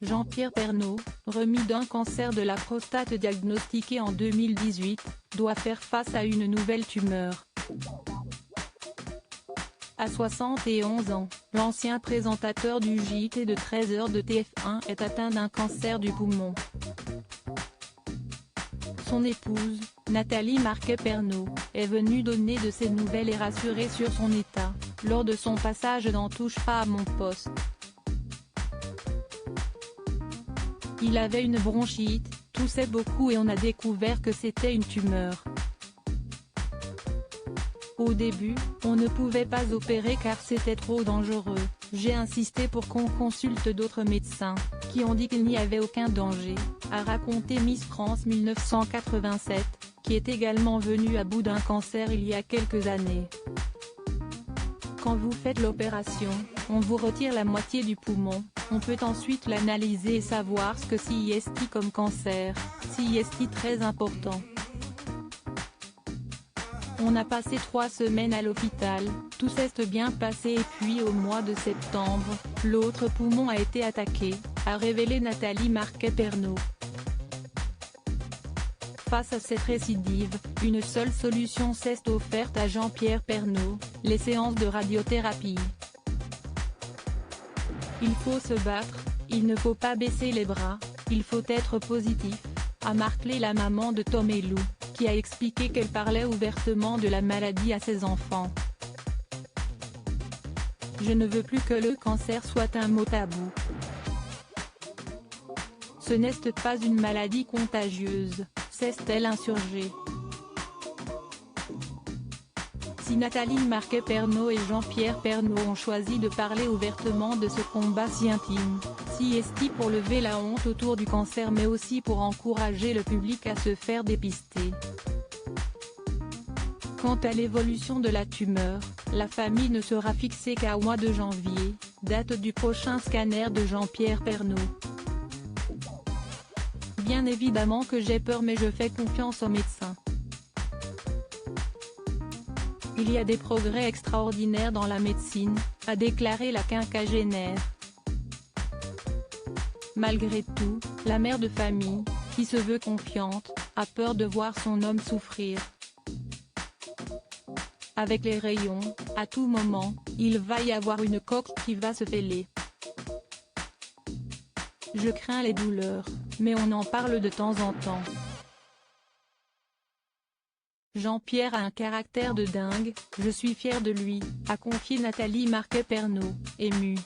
Jean-Pierre Pernaut, remis d'un cancer de la prostate diagnostiqué en 2018, doit faire face à une nouvelle tumeur. À 71 ans, l'ancien présentateur du JT de 13h de TF1 est atteint d'un cancer du poumon. Son épouse, Nathalie Marquet-Pernaut, est venue donner de ses nouvelles et rassurer sur son état, lors de son passage dans Touche pas à mon poste. Il avait une bronchite, toussait beaucoup et on a découvert que c'était une tumeur. Au début, on ne pouvait pas opérer car c'était trop dangereux. J'ai insisté pour qu'on consulte d'autres médecins, qui ont dit qu'il n'y avait aucun danger, a raconté Miss France 1987, qui est également venue à bout d'un cancer il y a quelques années. Quand vous faites l'opération, on vous retire la moitié du poumon, on peut ensuite l'analyser et savoir ce que c'est comme cancer, c'est très important. On a passé 3 semaines à l'hôpital, tout s'est bien passé et puis au mois de septembre, l'autre poumon a été attaqué, a révélé Nathalie Marquet-Pernaut. Face à cette récidive, une seule solution s'est offerte à Jean-Pierre Pernaut, les séances de radiothérapie. Il faut se battre, il ne faut pas baisser les bras, il faut être positif, a martelé la maman de Tom et Lou, qui a expliqué qu'elle parlait ouvertement de la maladie à ses enfants. Je ne veux plus que le cancer soit un mot tabou. Ce n'est pas une maladie contagieuse, s'est-elle insurgée. Si Nathalie Marquet-Pernaut et Jean-Pierre Pernaut ont choisi de parler ouvertement de ce combat si intime, c'est pour lever la honte autour du cancer mais aussi pour encourager le public à se faire dépister. Quant à l'évolution de la tumeur, la famille ne sera fixée qu'au mois de janvier, date du prochain scanner de Jean-Pierre Pernaut. Bien évidemment que j'ai peur mais je fais confiance aux médecins. Il y a des progrès extraordinaires dans la médecine, a déclaré la quinquagénaire. Malgré tout, la mère de famille, qui se veut confiante, a peur de voir son homme souffrir. Avec les rayons, à tout moment, il va y avoir une coque qui va se fêler. Je crains les douleurs, mais on en parle de temps en temps. Jean-Pierre a un caractère de dingue, je suis fière de lui, a confié Nathalie Marquet-Pernaut, émue.